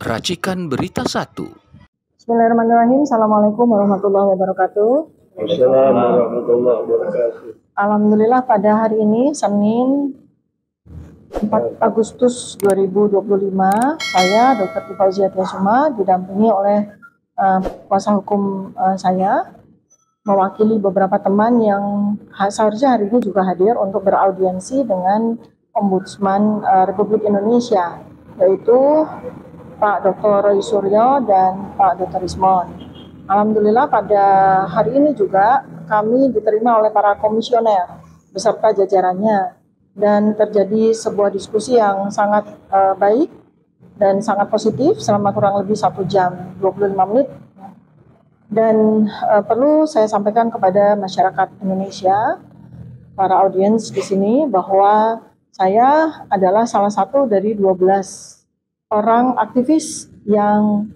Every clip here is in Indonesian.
Racikan Berita 1. Bismillahirrahmanirrahim. Assalamualaikum warahmatullahi wabarakatuh. Assalamualaikum warahmatullahi wabarakatuh. Alhamdulillah pada hari ini Senin 4 Agustus 2025 saya Dr. Fauzia Tiasuma didampingi oleh kuasa hukum saya mewakili beberapa teman yang seharusnya hari ini juga hadir untuk beraudiensi dengan Ombudsman Republik Indonesia, yaitu Pak Dr. Roy Suryo dan Pak Dr. Ismon. Alhamdulillah pada hari ini juga kami diterima oleh para komisioner beserta jajarannya dan terjadi sebuah diskusi yang sangat baik dan sangat positif selama kurang lebih 1 jam 25 menit. Dan perlu saya sampaikan kepada masyarakat Indonesia, para audiens di sini, bahwa saya adalah salah satu dari 12 orang aktivis yang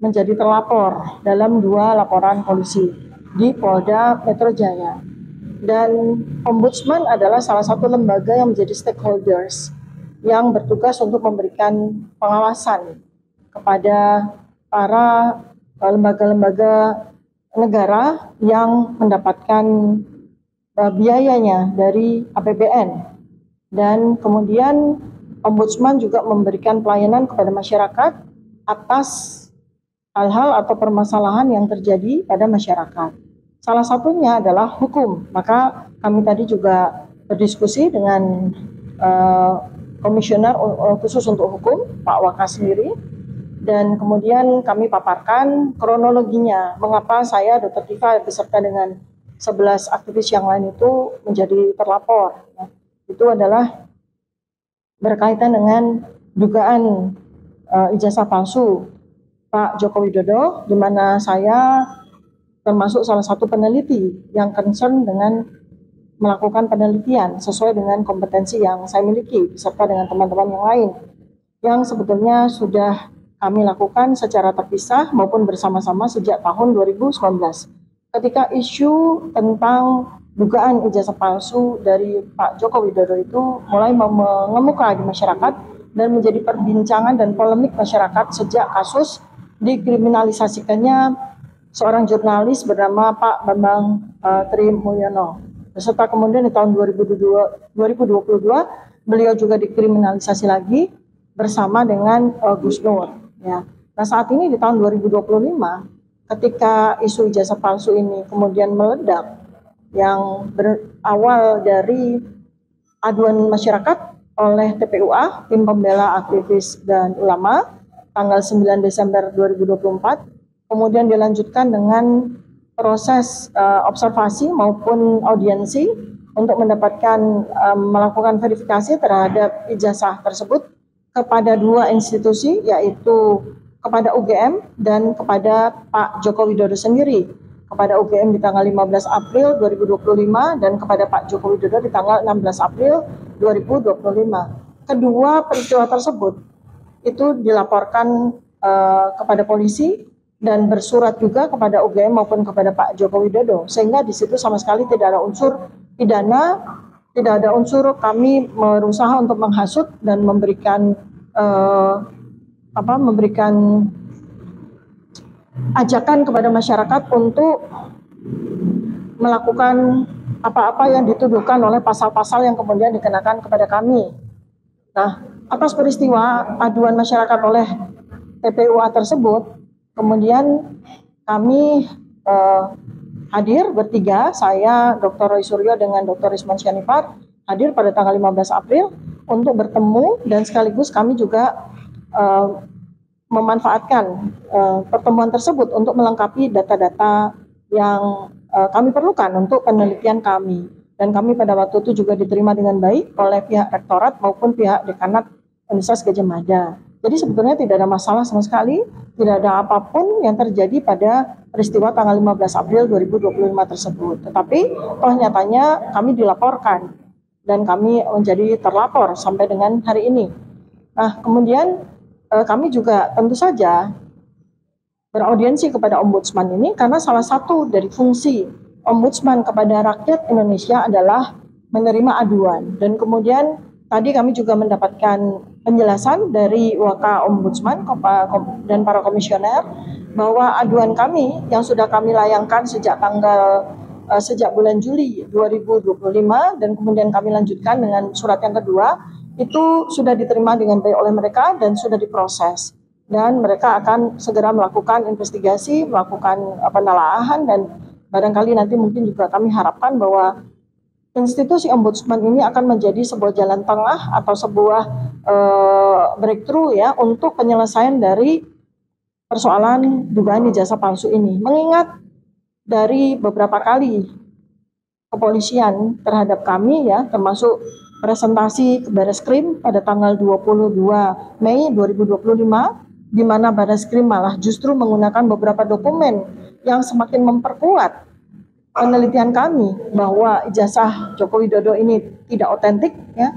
menjadi terlapor dalam 2 laporan polisi di Polda Metro Jaya. Dan Ombudsman adalah salah satu lembaga yang menjadi stakeholders yang bertugas untuk memberikan pengawasan kepada para lembaga-lembaga negara yang mendapatkan biayanya dari APBN. Dan kemudian Ombudsman juga memberikan pelayanan kepada masyarakat atas hal-hal atau permasalahan yang terjadi pada masyarakat. Salah satunya adalah hukum. Maka kami tadi juga berdiskusi dengan komisioner khusus untuk hukum, Pak Waka sendiri. Dan kemudian kami paparkan kronologinya, mengapa saya, Dr. Tifa, beserta dengan 11 aktivis yang lain itu menjadi terlapor. Itu adalah berkaitan dengan dugaan ijazah palsu Pak Joko Widodo, di mana saya termasuk salah satu peneliti yang concern dengan melakukan penelitian sesuai dengan kompetensi yang saya miliki beserta dengan teman-teman yang lain, yang sebetulnya sudah kami lakukan secara terpisah maupun bersama-sama sejak tahun 2019. Ketika isu tentang dugaan ijazah palsu dari Pak Joko Widodo itu mulai mengemuka di masyarakat dan menjadi perbincangan dan polemik masyarakat sejak kasus dikriminalisasikannya seorang jurnalis bernama Pak Bambang Trimulyono. Beserta kemudian di tahun 2022 beliau juga dikriminalisasi lagi bersama dengan Gus Nur. Ya. Nah saat ini di tahun 2025 ketika isu ijazah palsu ini kemudian meledak, yang berawal dari aduan masyarakat oleh TPUA, Tim Pembela Aktivis dan Ulama, tanggal 9 Desember 2024, kemudian dilanjutkan dengan proses observasi maupun audiensi untuk mendapatkan melakukan verifikasi terhadap ijazah tersebut kepada 2 institusi, yaitu kepada UGM dan kepada Pak Joko Widodo sendiri. Kepada UGM di tanggal 15 April 2025 dan kepada Pak Joko Widodo di tanggal 16 April 2025. Kedua peristiwa tersebut itu dilaporkan kepada polisi dan bersurat juga kepada UGM maupun kepada Pak Joko Widodo, sehingga di situ sama sekali tidak ada unsur pidana, tidak ada unsur kami berusaha untuk menghasut dan memberikan ajakan kepada masyarakat untuk melakukan apa-apa yang dituduhkan oleh pasal-pasal yang kemudian dikenakan kepada kami. Nah, atas peristiwa aduan masyarakat oleh TPUA tersebut, kemudian kami hadir bertiga, saya, Dr. Roy Suryo dengan Dr. Isman Syanifar, hadir pada tanggal 15 April untuk bertemu dan sekaligus kami juga memanfaatkan pertemuan tersebut untuk melengkapi data-data yang kami perlukan untuk penelitian kami. Dan kami pada waktu itu juga diterima dengan baik oleh pihak rektorat maupun pihak dekanat Universitas Gadjah Mada. Jadi sebetulnya tidak ada masalah sama sekali, tidak ada apapun yang terjadi pada peristiwa tanggal 15 April 2025 tersebut. Tetapi toh nyatanya kami dilaporkan dan kami menjadi terlapor sampai dengan hari ini. Nah, kemudian kami juga tentu saja beraudiensi kepada Ombudsman ini karena salah satu dari fungsi Ombudsman kepada rakyat Indonesia adalah menerima aduan. Dan kemudian tadi kami juga mendapatkan penjelasan dari Waka Ombudsman dan para komisioner bahwa aduan kami yang sudah kami layangkan sejak bulan Juli 2025 dan kemudian kami lanjutkan dengan surat yang kedua itu sudah diterima dengan baik oleh mereka dan sudah diproses, dan mereka akan segera melakukan investigasi, melakukan penelaahan, dan barangkali nanti mungkin juga kami harapkan bahwa institusi ombudsman ini akan menjadi sebuah jalan tengah atau sebuah breakthrough ya untuk penyelesaian dari persoalan dugaan ijazah palsu ini. Mengingat dari beberapa kali kepolisian terhadap kami ya, termasuk presentasi ke Bareskrim pada tanggal 22 Mei 2025, di mana Bareskrim malah justru menggunakan beberapa dokumen yang semakin memperkuat penelitian kami bahwa ijazah Joko Widodo ini tidak otentik ya.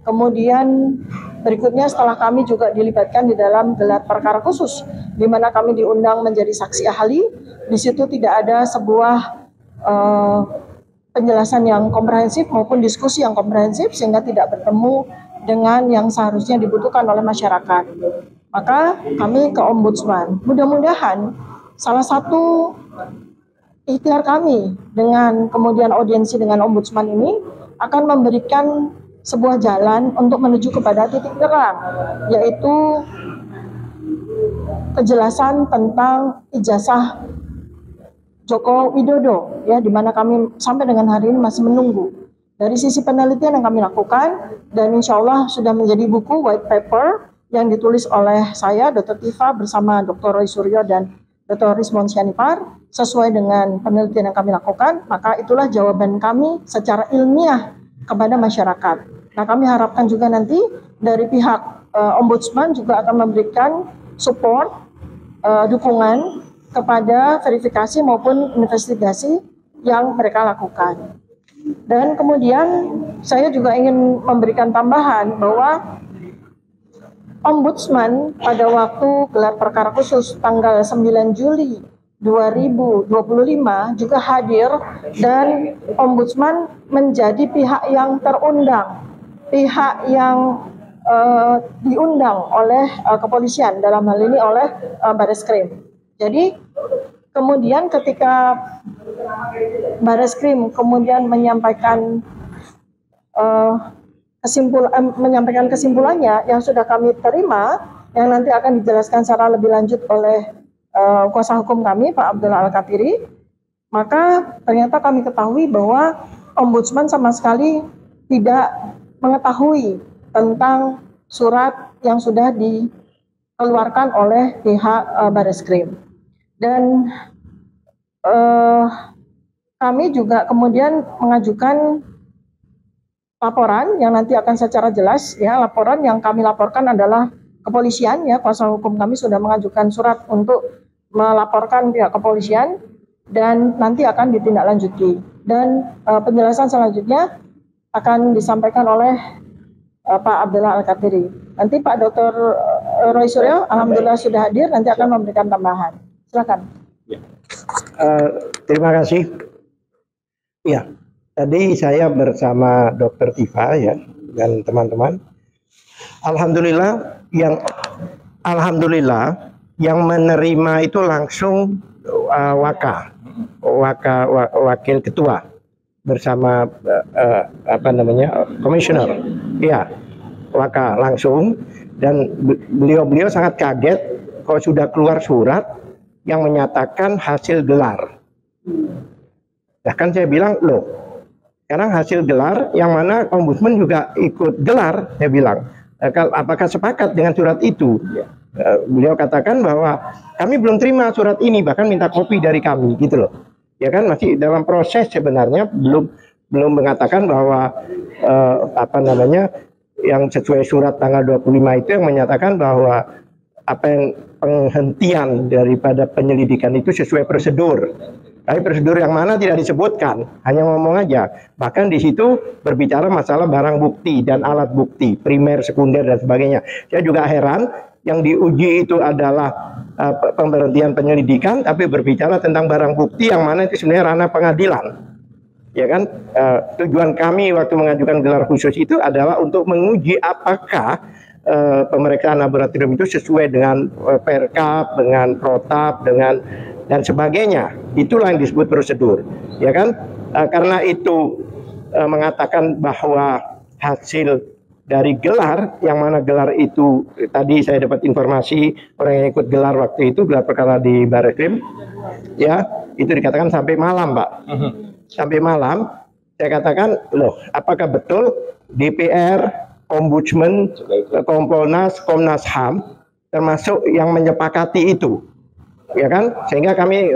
Kemudian berikutnya setelah kami juga dilibatkan di dalam gelar perkara khusus di mana kami diundang menjadi saksi ahli, di situ tidak ada sebuah penjelasan yang komprehensif maupun diskusi yang komprehensif sehingga tidak bertemu dengan yang seharusnya dibutuhkan oleh masyarakat. Maka kami ke Ombudsman, mudah-mudahan salah satu ikhtiar kami dengan kemudian audiensi dengan Ombudsman ini akan memberikan sebuah jalan untuk menuju kepada titik terang, yaitu kejelasan tentang ijazah Joko Widodo ya, di mana kami sampai dengan hari ini masih menunggu dari sisi penelitian yang kami lakukan, dan insya Allah sudah menjadi buku white paper yang ditulis oleh saya Dr. Tifa bersama Dr. Roy Suryo dan Dr. Rismon Sianipar sesuai dengan penelitian yang kami lakukan. Maka itulah jawaban kami secara ilmiah kepada masyarakat. Nah, kami harapkan juga nanti dari pihak Ombudsman juga akan memberikan support, dukungan kepada verifikasi maupun investigasi yang mereka lakukan. Dan kemudian saya juga ingin memberikan tambahan bahwa Ombudsman pada waktu gelar perkara khusus tanggal 9 Juli 2025 juga hadir, dan Ombudsman menjadi pihak yang terundang, pihak yang diundang oleh kepolisian, dalam hal ini oleh Bareskrim. Jadi kemudian ketika Bareskrim kemudian menyampaikan kesimpulannya yang sudah kami terima, yang nanti akan dijelaskan secara lebih lanjut oleh kuasa hukum kami Pak Abdullah Al-Katiri, maka ternyata kami ketahui bahwa Ombudsman sama sekali tidak mengetahui tentang surat yang sudah dikeluarkan oleh pihak Bareskrim. Dan kami juga kemudian mengajukan laporan yang nanti akan secara jelas ya, laporan yang kami laporkan adalah kepolisian ya, kuasa hukum kami sudah mengajukan surat untuk melaporkan pihak kepolisian dan nanti akan ditindaklanjuti, dan penjelasan selanjutnya akan disampaikan oleh Pak Abdullah Al-Katiri. Nanti Pak Dr. Roy Suryo alhamdulillah sudah hadir, nanti akan memberikan tambahan. Silakan. Terima kasih. Ya, tadi saya bersama Dr. Tifa ya dan teman-teman. Alhamdulillah yang menerima itu langsung wakil ketua bersama komisioner. Ya, Waka langsung, dan beliau sangat kaget kalau sudah keluar surat yang menyatakan hasil gelar. Bahkan saya bilang, loh, sekarang hasil gelar yang mana Ombudsman juga ikut gelar, saya bilang, apakah sepakat dengan surat itu? Beliau katakan bahwa kami belum terima surat ini, bahkan minta kopi dari kami, gitu loh. Ya kan, masih dalam proses sebenarnya, belum mengatakan bahwa yang sesuai surat tanggal 25 itu yang menyatakan bahwa apa yang penghentian daripada penyelidikan itu sesuai prosedur. Tapi prosedur yang mana tidak disebutkan, hanya ngomong aja. Bahkan di situ berbicara masalah barang bukti dan alat bukti, primer, sekunder, dan sebagainya. Saya juga heran, yang diuji itu adalah pemberhentian penyelidikan, tapi berbicara tentang barang bukti yang mana itu sebenarnya ranah pengadilan. Ya kan, tujuan kami waktu mengajukan gelar khusus itu adalah untuk menguji apakah pemeriksaan laboratorium itu sesuai dengan Perkap, dengan Protap, dengan dan sebagainya. Itulah yang disebut prosedur, ya kan? Karena itu mengatakan bahwa hasil dari gelar, yang mana gelar itu tadi saya dapat informasi orang yang ikut gelar waktu itu gelar perkara di Barreskrim, ya itu dikatakan sampai malam, Pak. Sampai malam. Saya katakan, loh, apakah betul DPR, Ombudsman, Kompolnas, Komnas HAM termasuk yang menyepakati itu, ya kan? Sehingga kami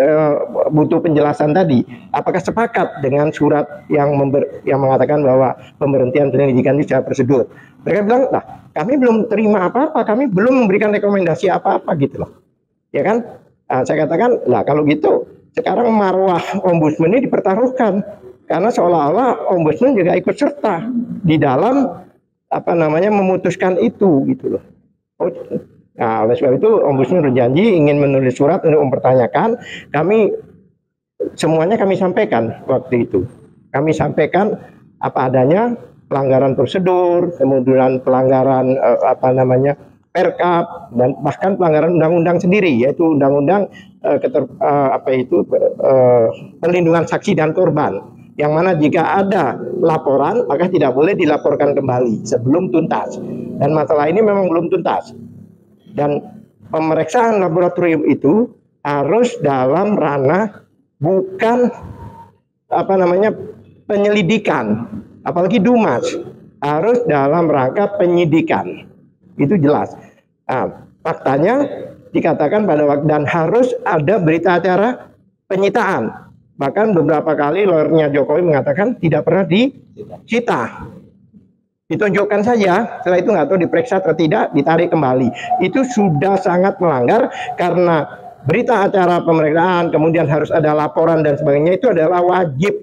butuh penjelasan tadi. Apakah sepakat dengan surat yang mengatakan bahwa pemberhentian penyelidikan itu secara prosedur? Mereka bilang, nah, kami belum terima apa-apa, kami belum memberikan rekomendasi apa-apa gitu loh, ya kan? Nah, saya katakan, lah kalau gitu sekarang marwah Ombudsman ini dipertaruhkan. Karena seolah-olah Ombudsman juga ikut serta di dalam memutuskan itu gitu loh. Nah, oleh sebab itu Ombudsman berjanji ingin menulis surat untuk mempertanyakan. Semuanya kami sampaikan waktu itu. Kami sampaikan apa adanya, pelanggaran prosedur, kemudian pelanggaran Perkap, dan bahkan pelanggaran undang-undang sendiri, yaitu undang-undang perlindungan saksi dan korban. Yang mana jika ada laporan, maka tidak boleh dilaporkan kembali sebelum tuntas. Dan masalah ini memang belum tuntas. Dan pemeriksaan laboratorium itu harus dalam ranah bukan penyelidikan, apalagi Dumas, harus dalam rangka penyidikan. Itu jelas. Nah, faktanya dikatakan pada waktu dan harus ada berita acara penyitaan. Bahkan beberapa kali lawyernya Jokowi mengatakan tidak pernah disita. Ditunjukkan saja, setelah itu nggak tahu diperiksa atau tidak, ditarik kembali. Itu sudah sangat melanggar karena berita acara pemeriksaan, kemudian harus ada laporan dan sebagainya, itu adalah wajib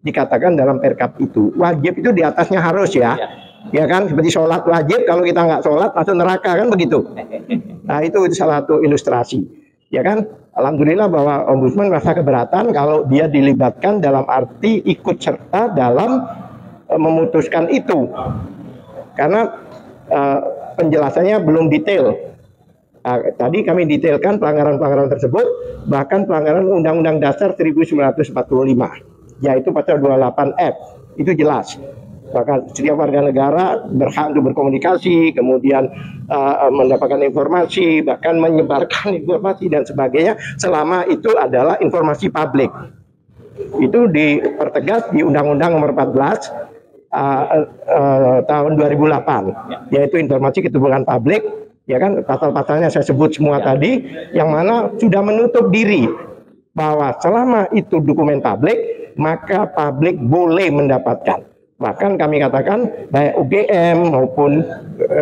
dikatakan dalam Perkap itu. Wajib itu di atasnya harus ya. Ya kan, seperti sholat wajib, kalau kita nggak sholat masuk neraka kan begitu. Nah itu salah satu ilustrasi. Ya kan, alhamdulillah bahwa Ombudsman merasa keberatan kalau dia dilibatkan dalam arti ikut serta dalam memutuskan itu, karena penjelasannya belum detail. Tadi kami detailkan pelanggaran-pelanggaran tersebut, bahkan pelanggaran Undang-Undang Dasar 1945, yaitu pasal 28F, itu jelas. Maka setiap warga negara berhak untuk berkomunikasi, kemudian mendapatkan informasi, bahkan menyebarkan informasi dan sebagainya, selama itu adalah informasi publik. Itu dipertegas di Undang-Undang Nomor 14 tahun 2008, yaitu informasi keterbukaan publik, ya kan, pasal-pasalnya saya sebut semua tadi, yang mana sudah menutup diri bahwa selama itu dokumen publik, maka publik boleh mendapatkan. Bahkan kami katakan baik UGM maupun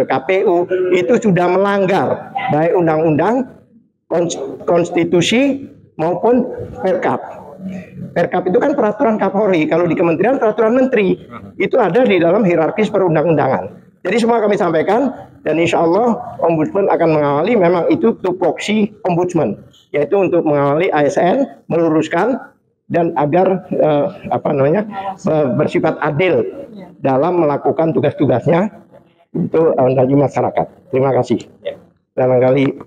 KPU itu sudah melanggar baik undang-undang, konstitusi maupun Perkap. Perkap itu kan peraturan Kapolri, kalau di kementerian peraturan menteri. Itu ada di dalam hierarkis perundang-undangan. Jadi semua kami sampaikan, dan insya Allah Ombudsman akan mengawali, memang itu tupoksi Ombudsman, yaitu untuk mengawali ASN, meluruskan dan agar bersifat adil dalam melakukan tugas-tugasnya untuk bagi masyarakat. Terima kasih. Barangkali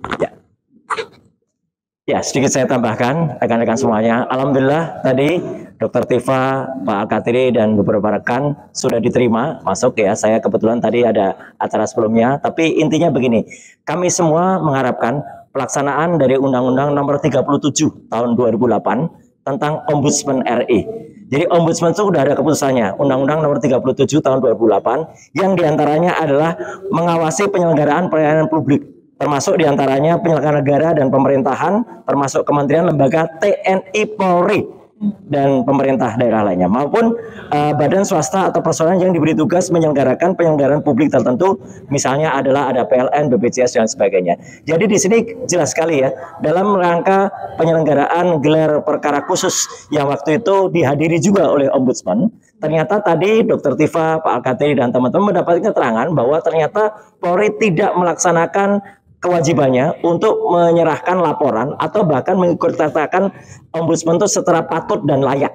ya sedikit saya tambahkan rekan-rekan semuanya. Alhamdulillah tadi Dr. Tifa, Pak Al-Katiri dan beberapa rekan sudah diterima masuk ya. Saya kebetulan tadi ada acara sebelumnya, tapi intinya begini, kami semua mengharapkan pelaksanaan dari Undang-Undang Nomor 37 tahun 2008 tentang Ombudsman RI. Jadi Ombudsman itu sudah ada keputusannya, Undang-Undang Nomor 37 tahun 2008, yang diantaranya adalah mengawasi penyelenggaraan pelayanan publik, termasuk diantaranya penyelenggara negara dan pemerintahan, termasuk kementerian, lembaga, TNI, Polri, dan pemerintah daerah lainnya, maupun badan swasta atau personal yang diberi tugas menyelenggarakan penyelenggaraan publik tertentu, misalnya adalah ada PLN, BPJS dan sebagainya. Jadi di sini jelas sekali ya, dalam rangka penyelenggaraan gelar perkara khusus yang waktu itu dihadiri juga oleh Ombudsman, ternyata tadi Dr. Tifa, Pak Al-Katiri dan teman-teman mendapatkan keterangan bahwa ternyata Polri tidak melaksanakan kewajibannya untuk menyerahkan laporan atau bahkan mengikutsertakan ombudsman itu secara patut dan layak.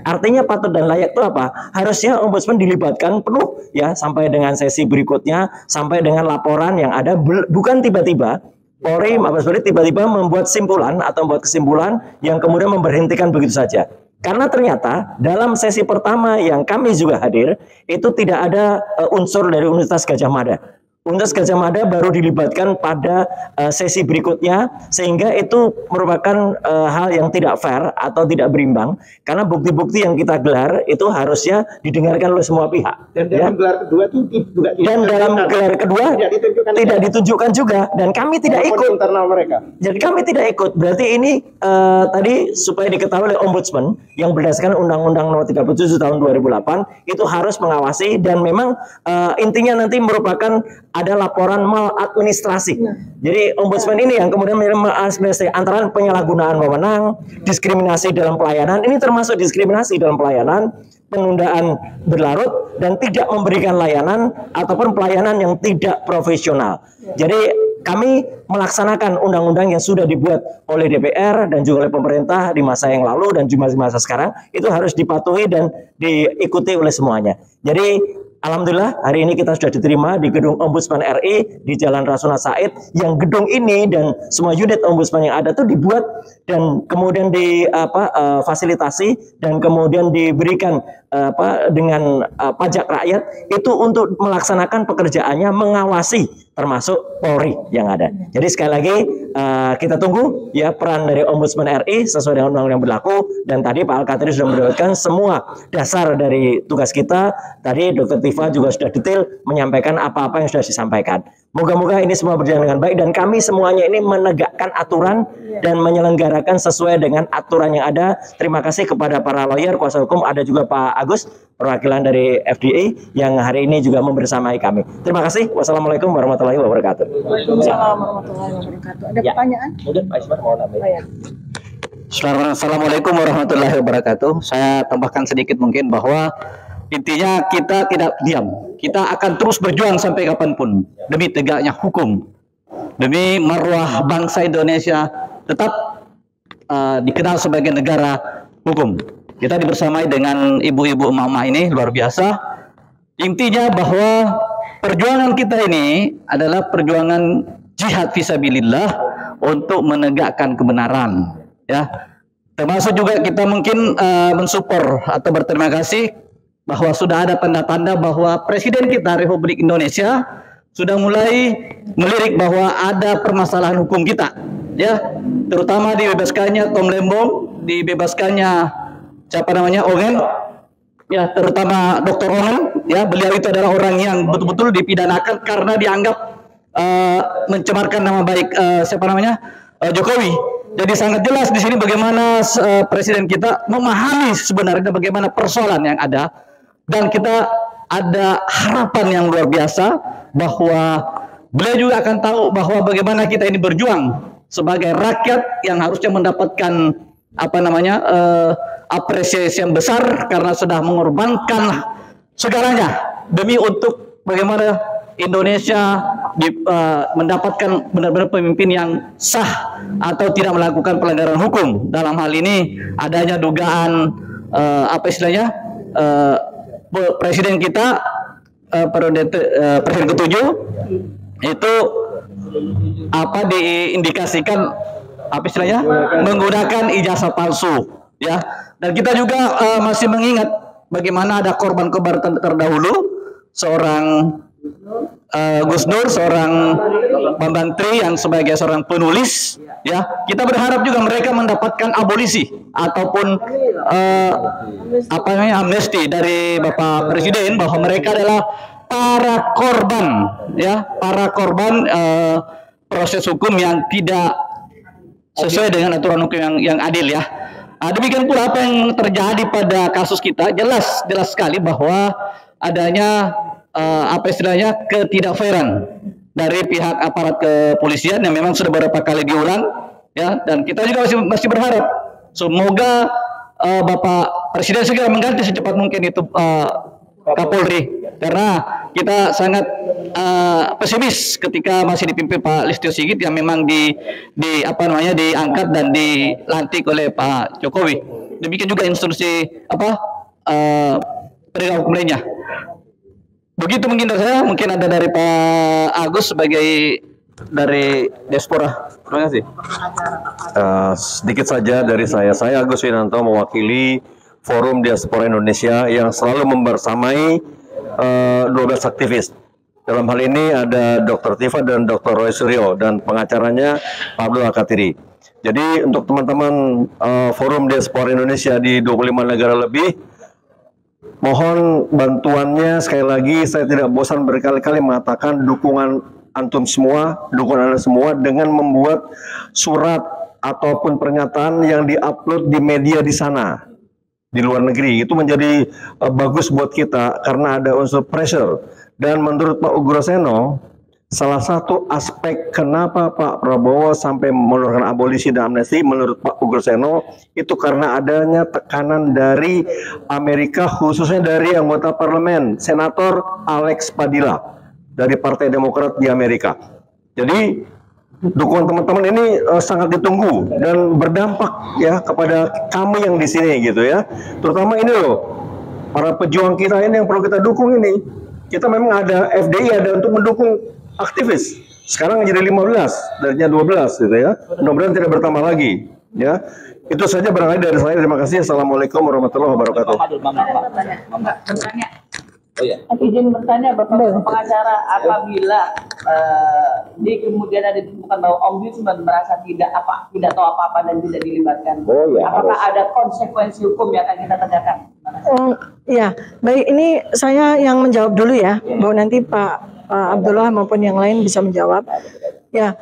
Artinya patut dan layak itu apa? Harusnya ombudsman dilibatkan penuh ya sampai dengan sesi berikutnya, sampai dengan laporan yang ada, bukan tiba-tiba Polri, Mabes Polri tiba-tiba membuat simpulan atau membuat kesimpulan yang kemudian memberhentikan begitu saja. Karena ternyata dalam sesi pertama yang kami juga hadir, itu tidak ada unsur dari Universitas Gadjah Mada. Universitas Gadjah Mada baru dilibatkan pada sesi berikutnya, sehingga itu merupakan hal yang tidak fair atau tidak berimbang, karena bukti-bukti yang kita gelar itu harusnya didengarkan oleh semua pihak. Dan dalam gelar kedua itu juga tidak ditunjukkan juga, dan kami tidak ikut. Internal mereka. Jadi kami tidak ikut. Berarti ini tadi supaya diketahui oleh Ombudsman yang berdasarkan Undang-Undang Nomor 37 Tahun 2008 itu harus mengawasi, dan memang intinya nanti merupakan ada laporan maladministrasi. Jadi Ombudsman ini yang kemudian mengadministrasi antara penyalahgunaan wewenang, diskriminasi dalam pelayanan, ini termasuk diskriminasi dalam pelayanan, penundaan berlarut, dan tidak memberikan layanan ataupun pelayanan yang tidak profesional. Jadi kami melaksanakan undang-undang yang sudah dibuat oleh DPR dan juga oleh pemerintah di masa yang lalu dan juga di masa sekarang, itu harus dipatuhi dan diikuti oleh semuanya. Jadi alhamdulillah hari ini kita sudah diterima di gedung Ombudsman RI di Jalan Rasuna Said, yang gedung ini dan semua unit Ombudsman yang ada itu dibuat dan kemudian fasilitasi dan kemudian diberikan dengan pajak rakyat itu untuk melaksanakan pekerjaannya, mengawasi termasuk Polri yang ada. Jadi sekali lagi kita tunggu ya peran dari Ombudsman RI sesuai dengan undang-undang yang berlaku, dan tadi Pak Al-Katiri sudah mendapatkan semua dasar dari tugas kita. Tadi Dr. Tifa juga sudah detail menyampaikan apa-apa yang sudah disampaikan. Moga-moga ini semua berjalan dengan baik dan kami semuanya ini menegakkan aturan dan menyelenggarakan sesuai dengan aturan yang ada. Terima kasih kepada para lawyer, kuasa hukum, ada juga Pak Agus, perwakilan dari FDA yang hari ini juga membersamai kami. Terima kasih. Wassalamualaikum warahmatullahi wabarakatuh. Waalaikumsalam warahmatullahi wabarakatuh. Ada pertanyaan? Mungkin Pak Ismar mau nambah. Assalamualaikum warahmatullahi wabarakatuh. Saya tambahkan sedikit mungkin bahwa intinya kita tidak diam. Kita akan terus berjuang sampai kapanpun demi tegaknya hukum, demi marwah bangsa Indonesia tetap dikenal sebagai negara hukum. Kita dibersamai dengan ibu-ibu emak-emak ini luar biasa. Intinya bahwa perjuangan kita ini adalah perjuangan jihad fisabilillah untuk menegakkan kebenaran. Ya, termasuk juga kita mungkin mensupport atau berterima kasih bahwa sudah ada tanda-tanda bahwa Presiden kita Republik Indonesia sudah mulai melirik bahwa ada permasalahan hukum kita, ya, terutama dibebaskannya Tom Lembong, dibebaskannya siapa namanya Ongen, ya, terutama Dr. Ongen, ya, beliau itu adalah orang yang betul-betul dipidanakan karena dianggap mencemarkan nama baik siapa namanya Jokowi. Jadi sangat jelas di sini bagaimana Presiden kita memahami sebenarnya bagaimana persoalan yang ada. Dan kita ada harapan yang luar biasa bahwa beliau juga akan tahu bahwa bagaimana kita ini berjuang sebagai rakyat yang harusnya mendapatkan apresiasi yang besar karena sudah mengorbankan segalanya demi untuk bagaimana Indonesia mendapatkan benar-benar pemimpin yang sah atau tidak melakukan pelanggaran hukum. Dalam hal ini adanya dugaan Presiden kita Presiden ke-7 itu diindikasikan menggunakan ijazah palsu, ya. Dan kita juga masih mengingat bagaimana ada korban-korban terdahulu, seorang Gus Nur, seorang Bambang Tri yang sebagai seorang penulis, ya. Kita berharap juga mereka mendapatkan abolisi ataupun amnesti dari Bapak Presiden, bahwa mereka adalah para korban, ya, para korban proses hukum yang tidak sesuai dengan aturan hukum yang adil, ya. Demikian pula apa yang terjadi pada kasus kita, jelas sekali bahwa adanya ketidakfairan dari pihak aparat kepolisian yang memang sudah beberapa kali diulang, ya, dan kita juga masih berharap semoga Bapak Presiden segera mengganti secepat mungkin itu Kapolri, karena kita sangat pesimis ketika masih dipimpin Pak Listio Sigit yang memang diangkat dan dilantik oleh Pak Jokowi. Demikian juga instruksi penegak hukum lainnya. Begitu mungkin dari saya, mungkin ada dari Pak Agus sebagai dari diaspora. Terima kasih. Sedikit saja dari saya. Saya Agus Winanto mewakili Forum Diaspora Indonesia yang selalu membersamai 12 aktivis. Dalam hal ini ada Dr. Tifa dan Dr. Roy Suryo dan pengacaranya Pak Abdul Al-Katiri. Jadi untuk teman-teman Forum Diaspora Indonesia di 25 negara lebih, mohon bantuannya. Sekali lagi saya tidak bosan berkali-kali mengatakan dukungan antum semua, dukungan Anda semua dengan membuat surat ataupun pernyataan yang diupload di media di sana, di luar negeri. Itu menjadi bagus buat kita karena ada unsur pressure. Dan menurut Pak Ugroseno, salah satu aspek kenapa Pak Prabowo sampai mengeluarkan abolisi dan amnesti menurut Pak Ugroseno itu karena adanya tekanan dari Amerika, khususnya dari anggota parlemen Senator Alex Padilla dari Partai Demokrat di Amerika. Jadi dukungan teman-teman ini sangat ditunggu dan berdampak ya kepada kami yang di sini gitu ya. Terutama ini loh, para pejuang kita ini yang perlu kita dukung ini. Kita memang ada FDI ada untuk mendukung aktivis. Sekarang jadi 15, darinya 12 gitu ya. Mudah-mudahan tidak bertambah lagi ya. Itu saja barangkali dari saya. Terima kasih. Assalamualaikum warahmatullahi wabarakatuh. Izin bertanya Bapak pengacara, apabila di kemudian ada ditemukan bahwa ombudsman merasa tidak tahu apa-apa dan tidak dilibatkan, apakah ada konsekuensi hukum yang akan kita tegakkan? Ya, baik, ini saya yang menjawab dulu ya, bahwa nanti Pak Abdullah maupun yang lain bisa menjawab. Ya,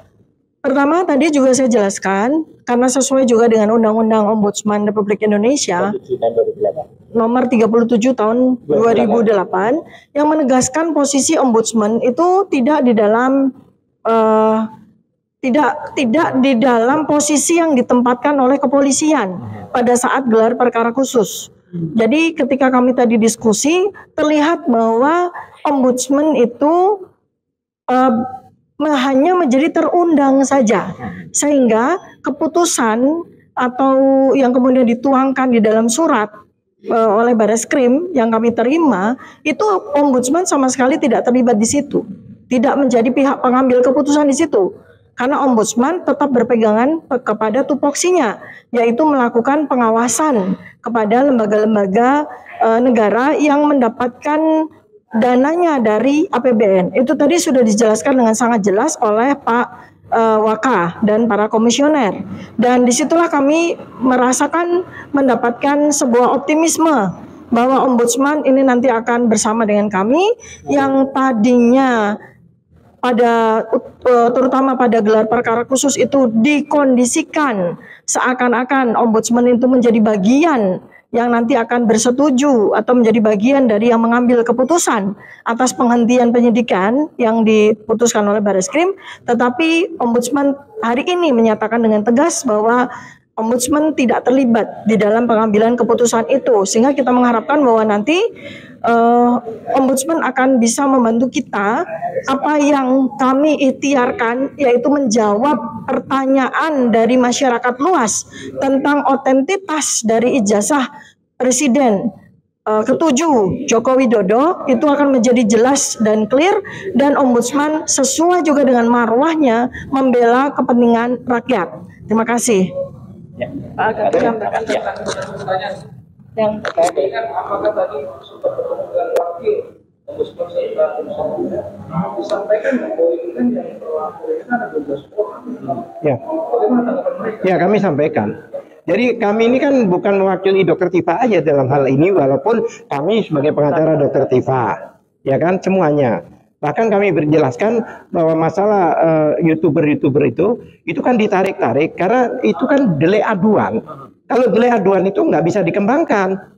pertama tadi juga saya jelaskan, karena sesuai juga dengan Undang-Undang Ombudsman Republik Indonesia nomor 37 tahun 2008 yang menegaskan posisi ombudsman itu tidak di dalam tidak di dalam posisi yang ditempatkan oleh kepolisian pada saat gelar perkara khusus. Jadi ketika kami tadi diskusi terlihat bahwa ombudsman itu hanya menjadi terundang saja, sehingga keputusan atau yang kemudian dituangkan di dalam surat oleh Bareskrim yang kami terima itu ombudsman sama sekali tidak terlibat di situ, tidak menjadi pihak pengambil keputusan di situ, karena ombudsman tetap berpegangan kepada tupoksinya, yaitu melakukan pengawasan kepada lembaga-lembaga negara yang mendapatkan dananya dari APBN. Itu tadi sudah dijelaskan dengan sangat jelas oleh Pak Waka dan para komisioner. Dan disitulah kami merasakan mendapatkan sebuah optimisme bahwa ombudsman ini nanti akan bersama dengan kami yang tadinya terutama pada gelar perkara khusus itu dikondisikan seakan-akan ombudsman itu menjadi bagian yang nanti akan bersetuju atau menjadi bagian dari yang mengambil keputusan atas penghentian penyidikan yang diputuskan oleh Bareskrim, tetapi ombudsman hari ini menyatakan dengan tegas bahwa ombudsman tidak terlibat di dalam pengambilan keputusan itu, sehingga kita mengharapkan bahwa nanti ombudsman akan bisa membantu kita apa yang kami ikhtiarkan, yaitu menjawab pertanyaan dari masyarakat luas tentang otentitas dari ijazah Presiden ketujuh Joko Widodo. Itu akan menjadi jelas dan clear, dan ombudsman sesuai juga dengan marwahnya membela kepentingan rakyat. Terima kasih. Pak Gatot yang apakah tadi sudah bertemu dengan wakil ombudsman disampaikan bahwa itu kan yang berlaku itu ada 12 orang. Ya, kami sampaikan. Jadi kami ini kan bukan mewakili Dr. Tifa aja dalam hal ini, walaupun kami sebagai pengacara Dr. Tifa, ya kan, semuanya. Bahkan kami berjelaskan bahwa masalah YouTuber itu kan ditarik-tarik karena itu kan delay aduan. Kalau delay aduan itu nggak bisa dikembangkan.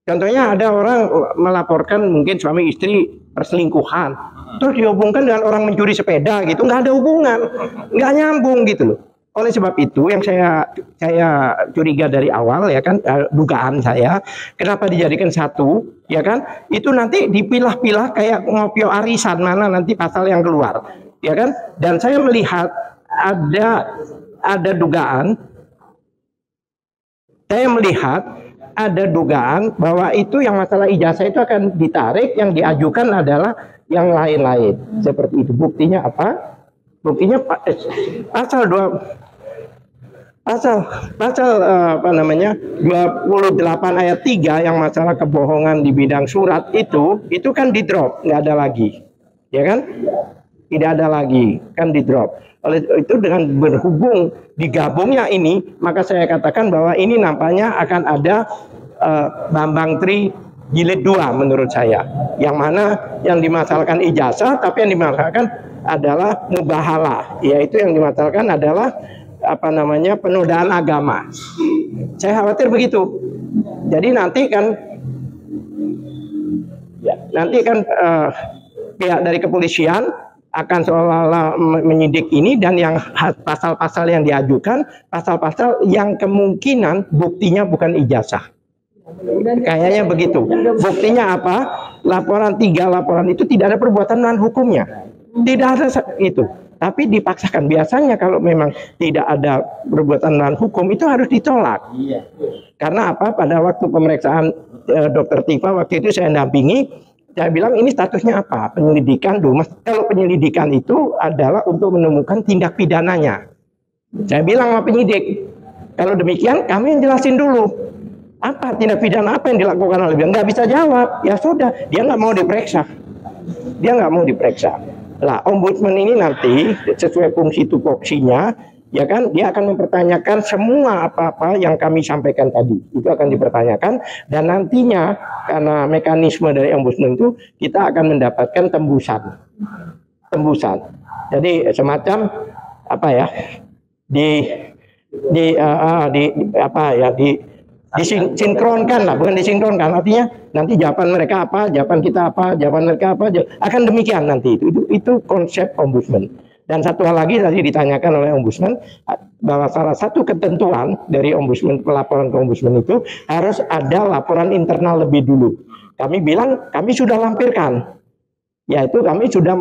Contohnya ada orang melaporkan mungkin suami istri perselingkuhan, terus dihubungkan dengan orang mencuri sepeda gitu, nggak ada hubungan, nggak nyambung gitu loh. Oleh sebab itu yang saya curiga dari awal ya kan, dugaan saya kenapa dijadikan satu ya kan, itu nanti dipilah-pilah kayak ngopio arisan mana nanti pasal yang keluar ya kan. Dan saya melihat ada dugaan, bahwa itu yang masalah ijazah itu akan ditarik, yang diajukan adalah yang lain-lain seperti itu. Buktinya apa? Buktinya pasal 28 ayat 3 yang masalah kebohongan di bidang surat itu kan di drop, nggak ada lagi, ya kan? Tidak ada lagi, kan di drop. Oleh itu dengan berhubung digabungnya ini, maka saya katakan bahwa ini nampaknya akan ada Bambang Tri jilid 2 menurut saya, yang mana yang dimasalahkan ijazah, tapi yang dimasalahkan adalah mubahalah, yaitu yang dimasalahkan adalah penodaan agama. Saya khawatir begitu. Jadi nanti kan pihak dari kepolisian akan seolah-olah menyidik ini, dan yang pasal-pasal yang diajukan pasal-pasal yang kemungkinan buktinya bukan ijazah. Kayaknya begitu. Buktinya apa? Laporan 3 laporan itu tidak ada perbuatan melawan hukumnya. Tidak ada itu. Tapi dipaksakan. Biasanya kalau memang tidak ada perbuatan melawan hukum itu harus ditolak. Karena apa? Pada waktu pemeriksaan Dr. Tifa waktu itu saya dampingi, saya bilang ini statusnya apa? Penyelidikan dulu. Kalau penyelidikan itu adalah untuk menemukan tindak pidananya. Saya bilang sama penyidik, kalau demikian kami yang jelasin dulu. Apa tindak pidana apa yang dilakukan oleh dia? Nggak bisa jawab. Ya sudah, dia nggak mau diperiksa. Lah, ombudsman ini nanti sesuai fungsi tupoksinya, ya kan, dia akan mempertanyakan semua apa-apa yang kami sampaikan tadi. Itu akan dipertanyakan, dan nantinya karena mekanisme dari ombudsman itu kita akan mendapatkan tembusan. Jadi semacam disinkronkan lah, bukan disinkronkan, artinya nanti jawaban mereka apa, jawaban kita apa, jawaban mereka apa, akan demikian nanti. Itu konsep ombudsman. Dan satu hal lagi tadi ditanyakan oleh ombudsman, bahwa salah satu ketentuan dari ombudsman, pelaporan ke ombudsman itu harus ada laporan internal lebih dulu. Kami bilang kami sudah lampirkan, yaitu kami sudah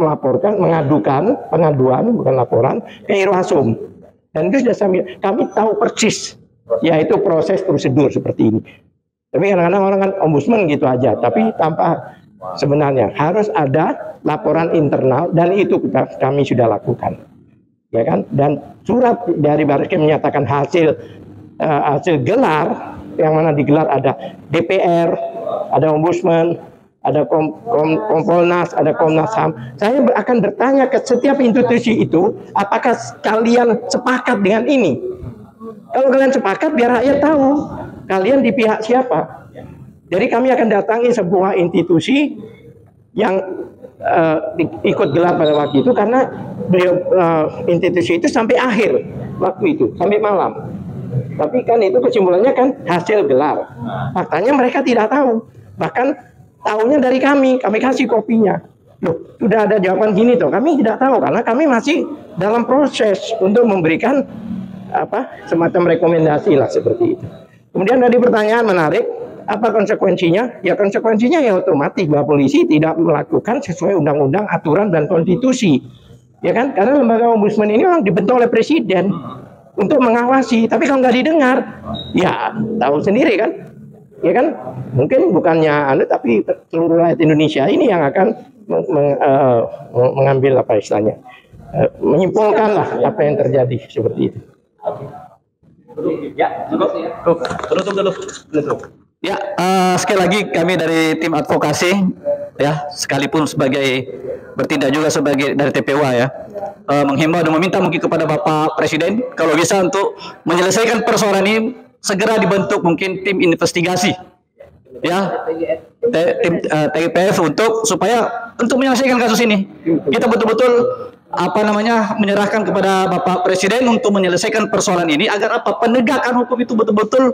mengadukan pengaduan, bukan laporan, ke Irwasum. Dan itu sudah kami tahu persis, yaitu proses prosedur seperti ini. Tapi kadang-kadang orang kan ombudsman gitu aja, tapi tanpa sebenarnya harus ada laporan internal, dan itu kami sudah lakukan, ya kan. Dan surat dari Barreskrim menyatakan hasil gelar, yang mana digelar ada DPR, ada ombudsman, ada Kompolnas, ada Komnas HAM. Saya akan bertanya ke setiap institusi itu, apakah kalian sepakat dengan ini? Kalau kalian sepakat, biar rakyat tahu kalian di pihak siapa. Jadi kami akan datangi sebuah institusi yang ikut gelar pada waktu itu, karena beliau institusi itu sampai akhir waktu itu, sampai malam. Tapi kan itu kesimpulannya kan hasil gelar. Faktanya mereka tidak tahu. Bahkan tahunya dari kami kasih kopinya. Loh, sudah ada jawaban gini toh. Kami tidak tahu karena kami masih dalam proses untuk memberikan semacam rekomendasi lah seperti itu. Kemudian tadi pertanyaan menarik, apa konsekuensinya? Ya konsekuensinya ya otomatis bahwa polisi tidak melakukan sesuai undang-undang, aturan dan konstitusi. Ya kan? Karena lembaga ombudsman ini memang dibentuk oleh presiden untuk mengawasi, tapi kalau nggak didengar, ya tahu sendiri kan? Ya kan? Mungkin bukannya tapi seluruh rakyat Indonesia ini yang akan mengambil menyimpulkan lah apa yang terjadi seperti itu. Ya, cukup. Ya, sekali lagi kami dari tim advokasi, ya, sekalipun sebagai bertindak juga sebagai dari TPWA ya, menghimbau dan meminta mungkin kepada Bapak Presiden kalau bisa untuk menyelesaikan persoalan ini segera dibentuk mungkin tim investigasi, ya, tim TGPF supaya menyelesaikan kasus ini. Kita betul-betul menyerahkan kepada Bapak Presiden untuk menyelesaikan persoalan ini agar penegakan hukum itu betul-betul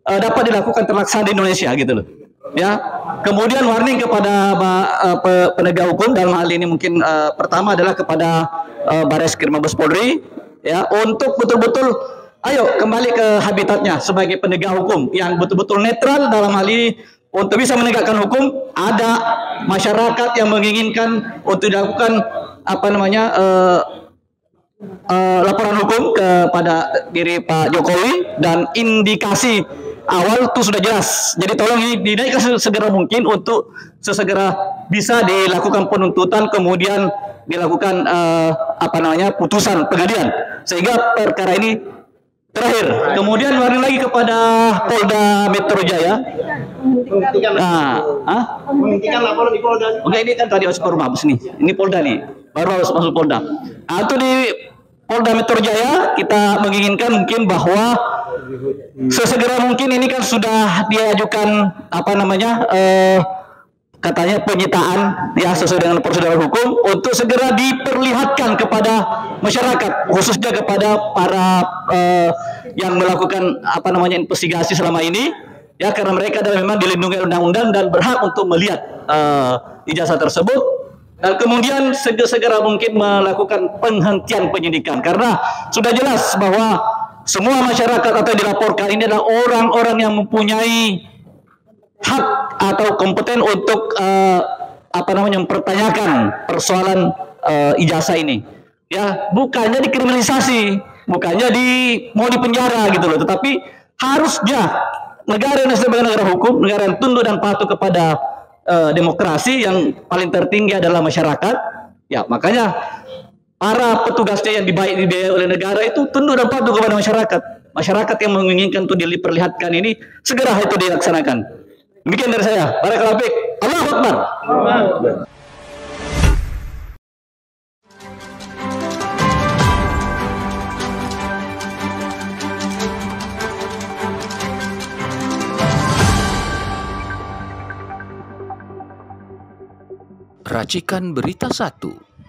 dapat dilakukan terlaksana di Indonesia gitu loh. Ya. Kemudian warning kepada penegak hukum dalam hal ini mungkin pertama adalah kepada Barreskrim Mabes Polri, ya, untuk betul-betul ayo kembali ke habitatnya sebagai penegak hukum yang betul-betul netral dalam hal ini. Untuk bisa menegakkan hukum, ada masyarakat yang menginginkan untuk dilakukan laporan hukum kepada diri Pak Jokowi, dan indikasi awal itu sudah jelas. Jadi tolong ini dinaikkan segera mungkin untuk sesegera bisa dilakukan penuntutan, kemudian dilakukan putusan pengadilan sehingga perkara ini terakhir. Kemudian warning lagi kepada Polda Metro Jaya. Menghentikan laporan di Polda. Oke, ini kan tadi Osper Mabes nih. Ini Polda nih. Baru harus masuk Polda. Itu di Polda Metro Jaya kita menginginkan mungkin bahwa sesegera mungkin ini kan sudah diajukan katanya penyitaan ya sesuai dengan prosedur hukum untuk segera diperlihatkan kepada masyarakat, khususnya kepada para yang melakukan investigasi selama ini ya, karena mereka adalah memang dilindungi undang-undang dan berhak untuk melihat ijazah tersebut, dan kemudian segera mungkin melakukan penghentian penyidikan karena sudah jelas bahwa semua masyarakat atau yang dilaporkan ini adalah orang-orang yang mempunyai hak atau kompeten untuk mempertanyakan persoalan ijazah ini. Ya, bukannya dikriminalisasi, bukannya mau dipenjara gitu loh, tetapi harusnya negara Indonesia sebagai negara hukum, negara yang tunduk dan patuh kepada demokrasi, yang paling tertinggi adalah masyarakat. Ya, makanya para petugasnya yang dibiayai oleh negara itu tunduk dan patuh kepada masyarakat. Masyarakat yang menginginkan untuk diperlihatkan ini segera itu dilaksanakan. Demikian dari saya. Barakallahu fiik. Allahu Akbar. Racikan Berita 1.